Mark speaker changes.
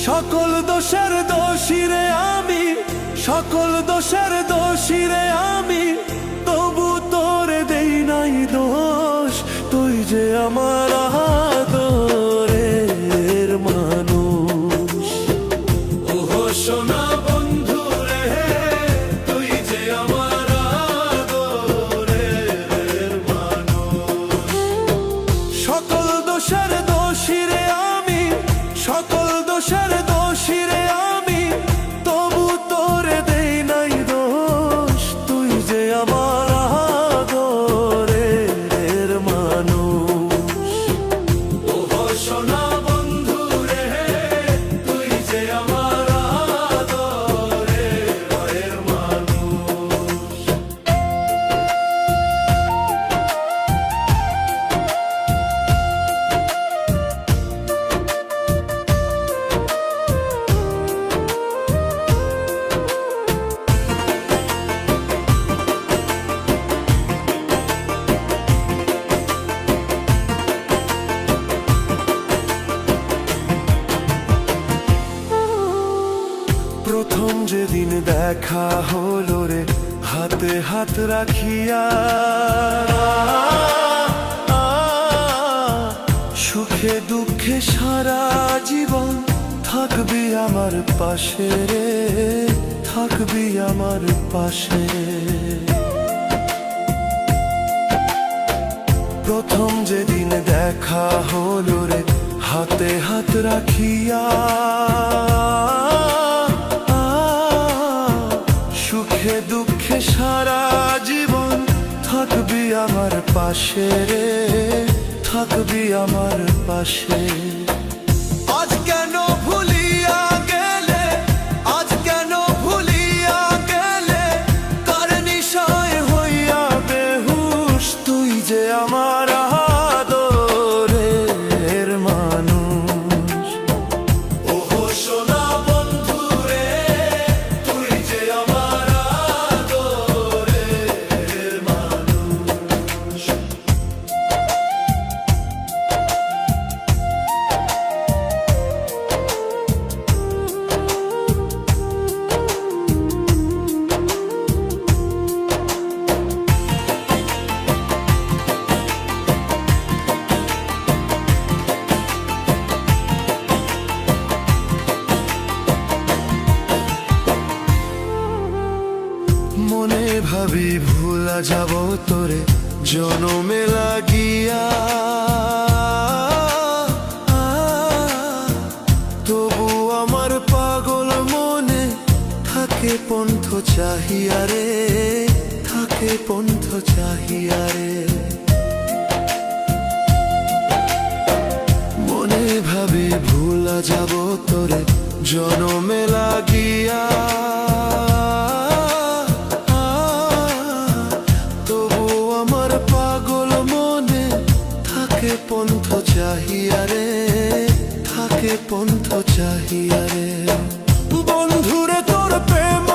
Speaker 1: সকল দোষের দোষী রে আমি, সকল দোষের দোষী রে আমি, তবু তোরে দেই নাই দোষ। তুই যে আমার আদরের মানুষ। ওহো সোনা বন্ধু রে, তুই যে আমার আদরের মানুষ। সকল দোষের দোষী রে আমি, সকল দোষের দোষী রে আমি, তবু তোরে দেই নাই দোষ। তুই যে আমার আদরের মানুষ। ওহো সোনা বন্ধু রে, তুই যে আমার আদরের মানুষ। প্রথম যেদিন দেখা হলো রে, হাতে হাত রাখিয়া, সুখে দুঃখে সারা জীবন থাকবি আমার পাশে রে, থাকবি আমার পাশে। প্রথম যেদিন দেখা হলো রে, হাতে হাত রাখিয়া, সুখে দুঃখে সারা জীবন থাকবি আমার পাশে রে, থাকবি আমার পাশে। আজ কেন ভুলিয়া গেলে, আজ কেন ভুলিয়া গেলে, কার নিশায় হইয়া বেহুশ। তুই যে আমার আদরের মানুষ। ওহো সোনা বন্ধু রে, তুই যে আমার আদরের মানুষ। মনে ভাবি ভুলা যাব তোরে জনমে লাগিয়া, তবু আমার পাগল মনে থাকে পন্থ চাহিয়া রে, থাকে পন্থ চাহিয়া রে। মনে ভাবি ভুলা যাব তোরে জনমে লাগিয়া, থাকে পন্থ চাহিয়া রে, থাকে পন্থ চাহিয়া রে। বন্ধুরে তোর প্রেম